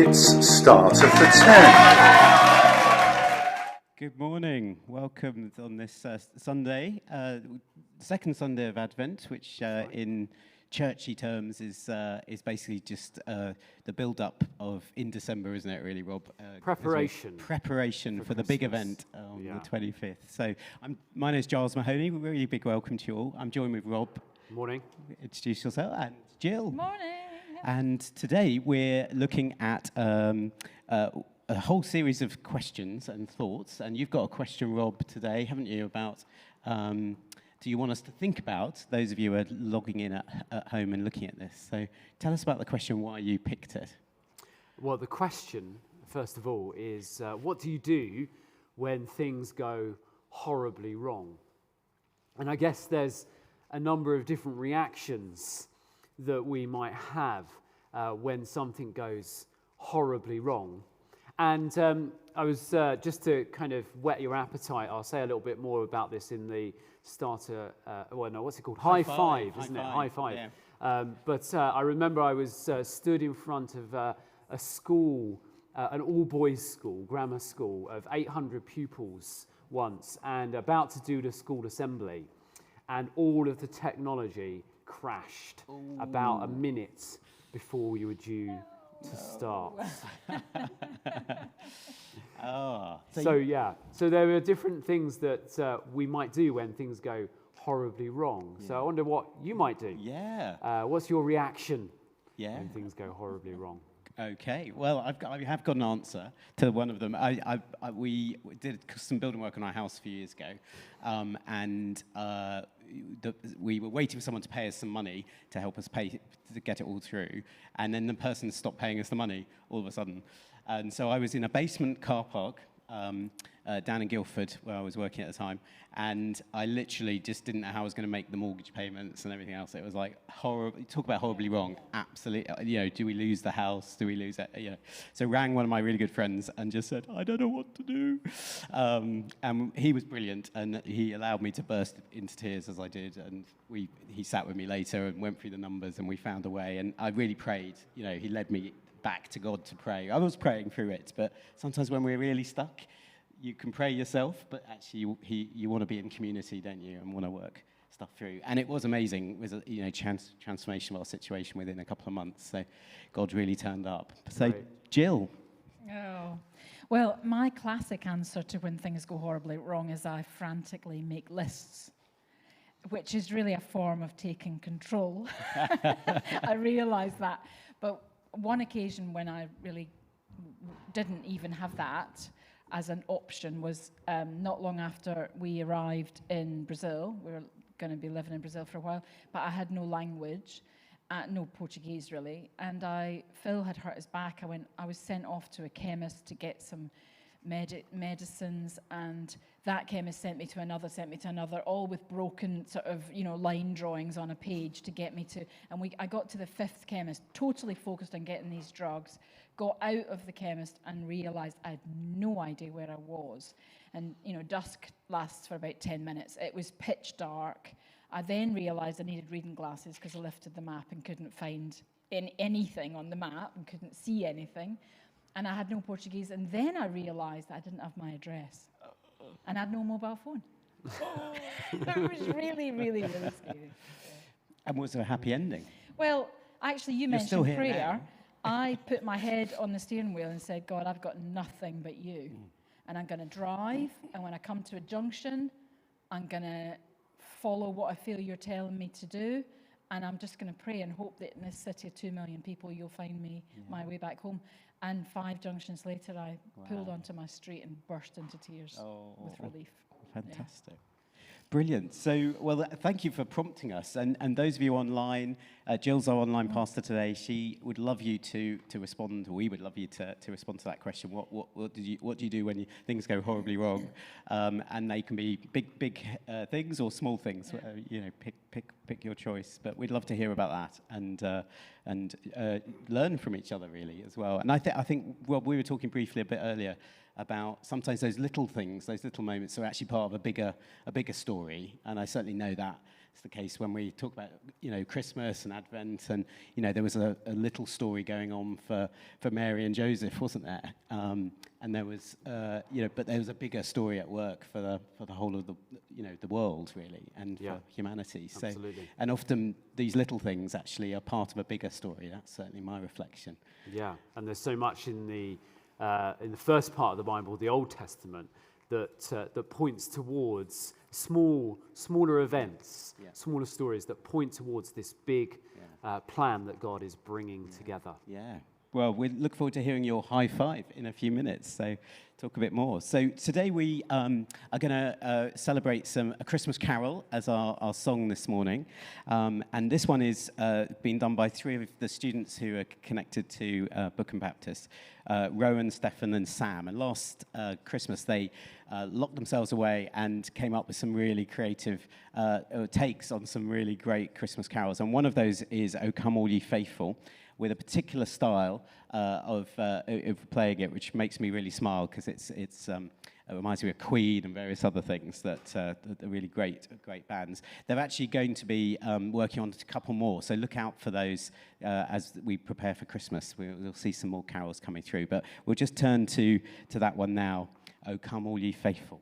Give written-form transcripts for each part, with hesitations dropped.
It's Starter for 10. Good morning. Welcome on this Sunday, second Sunday of Advent, which in churchy terms is basically just the build-up of in December, isn't it? Really, Rob? Preparation for the big event on the 25th. So my name is Giles Mahoney. Really big welcome to you all. I'm joined with Rob. Morning. Introduce yourself, and Jill. Morning. And today we're looking at a whole series of questions and thoughts. And you've got a question, Rob, today, haven't you, about do you want us to think about, those of you who are logging in at home and looking at this. So tell us about the question, why you picked it. Well, the question, first of all, is what do you do when things go horribly wrong? And I guess there's a number of different reactions that we might have when something goes horribly wrong. And I was, just to kind of whet your appetite, I'll say a little bit more about this in the starter, what's it called? High five, isn't it? High five. Yeah. But I remember I was stood in front of a school, an all-boys school, grammar school, of 800 pupils once, and about to do the school assembly. And all of the technology crashed about a minute before you were due to start. So there are different things that we might do when things go horribly wrong. Yeah. So I wonder what you might do. Yeah. What's your reaction when things go horribly wrong? Okay, well, I have got an answer to one of them. We did some building work on our house a few years ago, and we were waiting for someone to pay us some money to help us pay to get it all through, and then the person stopped paying us the money all of a sudden. And so I was in a basement car park down in Guildford, where I was working at the time, and I literally just didn't know how I was going to make the mortgage payments and everything else. It was like horrible. Talk about horribly wrong. Absolutely. Do we lose the house? Do we lose it? So rang one of my really good friends and just said, I don't know what to do. And he was brilliant, and he allowed me to burst into tears as I did. And he sat with me later and went through the numbers, and we found a way. And I really prayed. He led me back to God to pray. I was praying through it, but sometimes when we're really stuck, you can pray yourself, but actually you want to be in community, don't you, and want to work stuff through. And it was amazing. It was a transformation of our situation within a couple of months. So God really turned up. So right. Jill. Oh, well, my classic answer to when things go horribly wrong is I frantically make lists, which is really a form of taking control. I realise that. But one occasion when I really didn't even have that as an option was not long after we arrived in Brazil. We were going to be living in Brazil for a while, but I had no language, no Portuguese really, and Phil had hurt his back. I was sent off to a chemist to get some medicines, and that chemist sent me to another, all with broken sort of, line drawings on a page to get me to, and I got to the fifth chemist, totally focused on getting these drugs, got out of the chemist and realised I had no idea where I was. And, dusk lasts for about 10 minutes. It was pitch dark. I then realised I needed reading glasses because I lifted the map and couldn't find anything on the map and couldn't see anything. And I had no Portuguese. And then I realised that I didn't have my address. And I had no mobile phone. It was really, really, really scary. And was there a happy ending? Well, actually, you You're mentioned prayer. Now. I put my head on the steering wheel and said, God, I've got nothing but you. And I'm going to drive, and when I come to a junction, I'm going to follow what I feel you're telling me to do, and I'm just going to pray and hope that in this city of 2 million people, you'll find me my way back home. And 5 junctions later, I pulled onto my street and burst into tears with relief. Fantastic. Yeah. Brilliant. So, well, thank you for prompting us. And those of you online, Jill's our online pastor today. She would love you to respond, or we would love you to respond to that question. What do you do when things go horribly wrong? And they can be big things or small things. Pick your choice. But we'd love to hear about that and learn from each other really as well. And I think Rob, we were talking briefly a bit earlier about sometimes those little things, those little moments are actually part of a bigger story. And I certainly know that It's the case when we talk about, Christmas and Advent, and, there was a little story going on for Mary and Joseph, wasn't there? And there was, but there was a bigger story at work for the whole of the world, really, and for humanity. Absolutely. So, and often these little things actually are part of a bigger story. That's certainly my reflection. Yeah, and there's so much in the first part of the Bible, the Old Testament, that points towards smaller events, smaller stories that point towards this big plan that God is bringing together. Yeah. Well, we look forward to hearing your high five in a few minutes, so talk a bit more. So today we are going to celebrate a Christmas carol as our song this morning. And this one is being done by three of the students who are connected to Bookham Baptist, Rowan, Stefan and Sam. And last Christmas they locked themselves away and came up with some really creative takes on some really great Christmas carols. And one of those is O Come All Ye Faithful, with a particular style of playing it, which makes me really smile because it reminds me of Queen and various other things that are really great bands. They're actually going to be working on a couple more, so look out for those as we prepare for Christmas. We'll see some more carols coming through, but we'll just turn to that one now. O Come All Ye Faithful.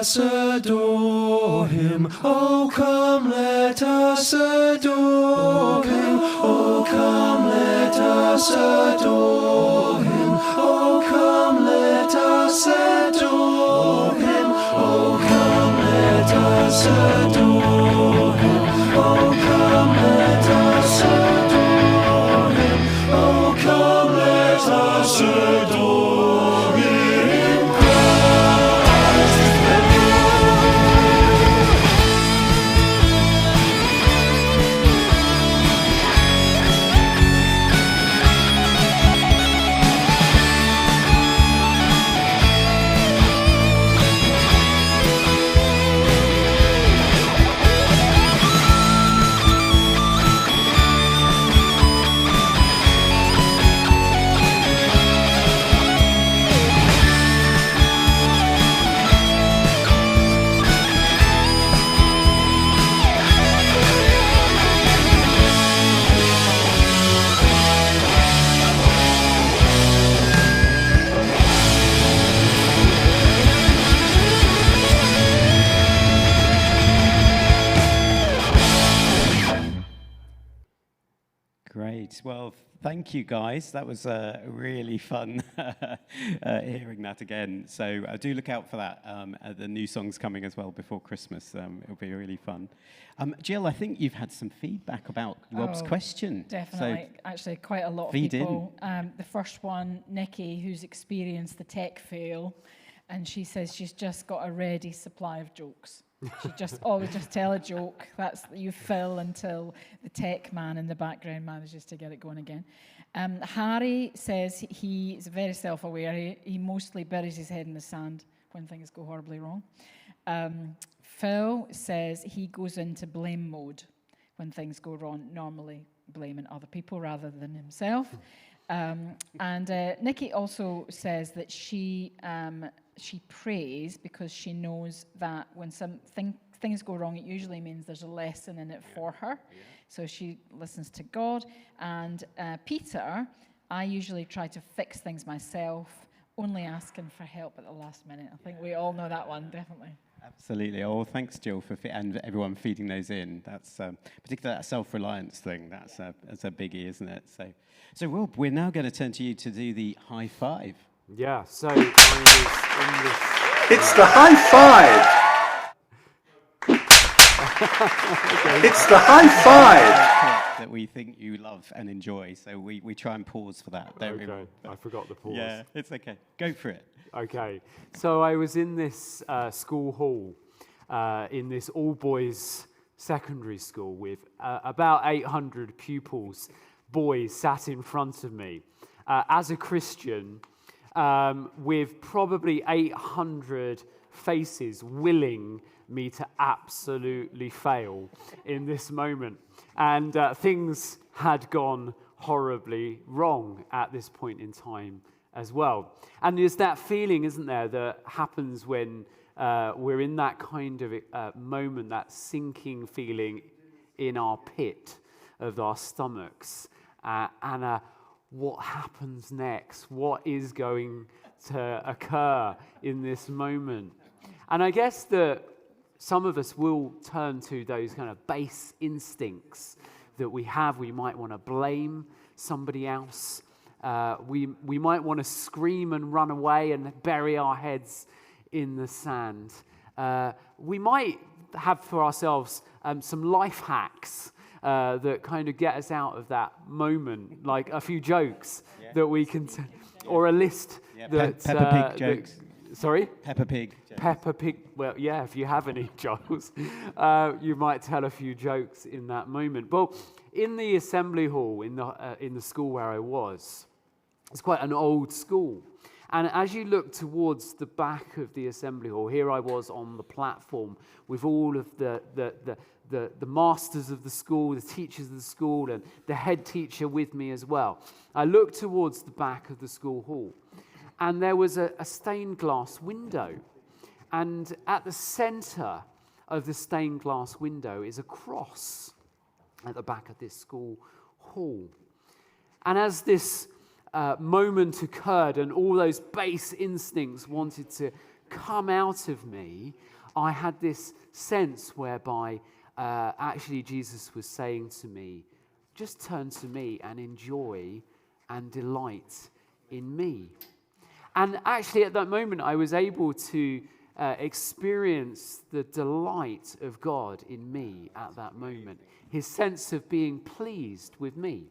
us adore him. Oh, come, let us adore him. Oh, come, let us adore him. Oh, come, let us adore him. Oh, come, let us adore him. Oh, come, let us adore him. Oh, come, let us adore him. Great. Well, thank you, guys. That was really fun hearing that again. So do look out for that. The new song's coming as well before Christmas. It'll be really fun. Jill, I think you've had some feedback about Rob's question. Definitely. So actually, quite a lot of feed people. The first one, Nikki, who's experienced the tech fail, and she says she's just got a ready supply of jokes. She always just tell a joke. That's you fill until the tech man in the background manages to get it going again. Harry says he is very self-aware. He mostly buries his head in the sand when things go horribly wrong. Phil says he goes into blame mode when things go wrong, normally blaming other people rather than himself. And Nikki also says that she prays because she knows that when things go wrong, it usually means there's a lesson in it for her. So she listens to God. And Peter, I usually try to fix things myself, only asking for help at the last minute. I think we all know that one, definitely. Absolutely. Oh, thanks, Jill, and everyone feeding those in. That's particularly that self-reliance thing. That's a biggie, isn't it? So Rob, we're now going to turn to you to do the high five. Yeah, so I was in this... It's the high five! It's the high five! That we think you love and enjoy, so we try and pause for that, don't we? Okay, I forgot the pause. Yeah, it's okay. Go for it. Okay, so I was in this school hall, in this all-boys secondary school with about 800 pupils, boys sat in front of me. As a Christian, with probably 800 faces willing me to absolutely fail in this moment. And things had gone horribly wrong at this point in time as well. And there's that feeling, isn't there, that happens when we're in that kind of moment, that sinking feeling in our pit of our stomachs. And what happens next? What is going to occur in this moment? And I guess that some of us will turn to those kind of base instincts that we have. We might want to blame somebody else. We might want to scream and run away and bury our heads in the sand. We might have for ourselves some life hacks that kind of get us out of that moment, like a few jokes that we can, or a list that... Peppa Pig jokes. Sorry? Peppa Pig. Peppa Pig. Well, yeah, if you have any, Giles, you might tell a few jokes in that moment. Well, in the assembly hall, in the school where I was, it's quite an old school. And as you look towards the back of the assembly hall, here I was on the platform with all of the masters of the school, the teachers of the school, and the head teacher with me as well. I looked towards the back of the school hall, and there was a stained glass window. And at the center of the stained glass window is a cross at the back of this school hall. And as this moment occurred and all those base instincts wanted to come out of me, I had this sense whereby actually Jesus was saying to me, just turn to me and enjoy and delight in me. And actually at that moment I was able to experience the delight of God in me at that moment, his sense of being pleased with me.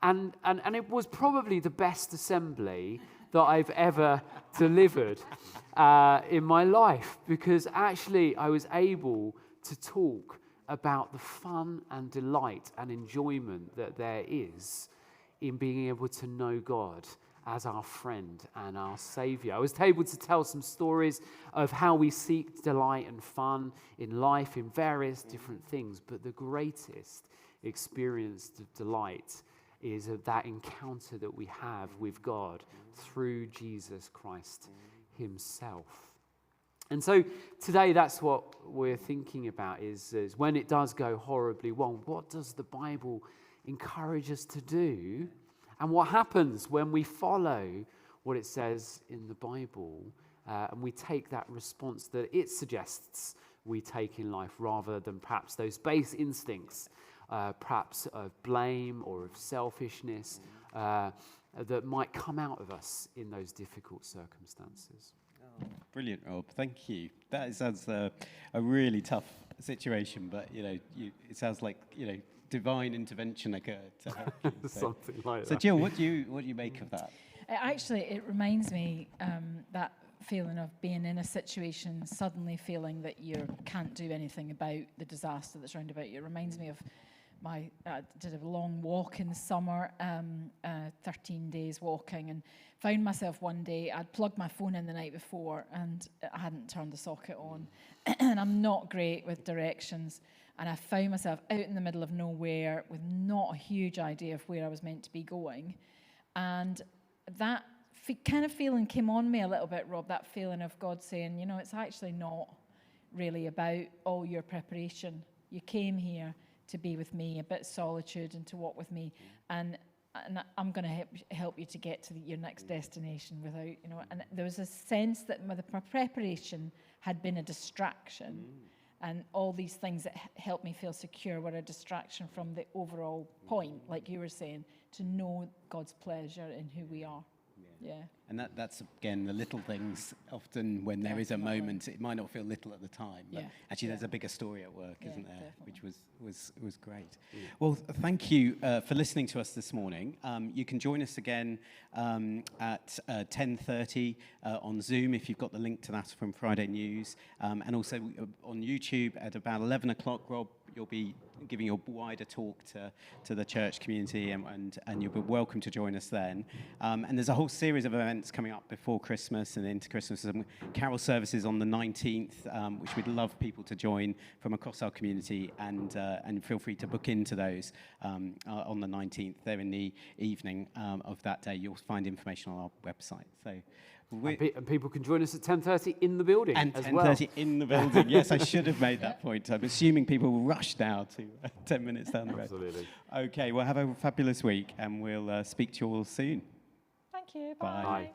And it was probably the best assembly that I've ever delivered in my life, because actually I was able to talk about the fun and delight and enjoyment that there is in being able to know God as our friend and our Savior. I was able to tell some stories of how we seek delight and fun in life in various different things, but the greatest experience of delight is of that encounter that we have with God through Jesus Christ himself. And so today that's what we're thinking about is when it does go horribly wrong, what does the Bible encourage us to do? And what happens when we follow what it says in the Bible and we take that response that it suggests we take in life rather than perhaps those base instincts perhaps of blame or of selfishness, that might come out of us in those difficult circumstances. Brilliant, Rob. Thank you. That sounds a really tough situation, but it sounds like divine intervention occurred to help you. Something like that. So, Jill, what do you make of that? Actually, it reminds me that feeling of being in a situation, suddenly feeling that you can't do anything about the disaster that's round about you. It reminds me of I did a long walk in the summer, 13 days walking, and found myself one day, I'd plugged my phone in the night before and I hadn't turned the socket on. And I'm not great with directions. And I found myself out in the middle of nowhere with not a huge idea of where I was meant to be going. And that kind of feeling came on me a little bit, Rob, that feeling of God saying, it's actually not really about all your preparation. You came here to be with me, a bit of solitude, and to walk with me, and I'm going to help you to get to your next destination without, and there was a sense that the preparation had been a distraction, and all these things that helped me feel secure were a distraction from the overall point, like you were saying, to know God's pleasure in who we are. Yeah. And that's, again, the little things. Often when there is a moment, it might not feel little at the time, but actually there's a bigger story at work, isn't there? Definitely. Which was great. Well, thank you for listening to us this morning. You can join us again at 10:30 on Zoom if you've got the link to that from Friday News. And also on YouTube at about 11 o'clock, Rob, you'll be giving your wider talk to the church community, and you'll be welcome to join us then. And there's a whole series of events coming up before Christmas and into Christmas. Some carol services on the 19th, which we'd love people to join from across our community, and feel free to book into those on the 19th. There in the evening of that day. You'll find information on our website. So. And people can join us at 10:30 in the building and as 10:30 in the building. Yes, I should have made that point. I'm assuming people will rush now to 10 minutes down the road. Absolutely. Okay, well, have a fabulous week, and we'll speak to you all soon. Thank you. Bye. Bye.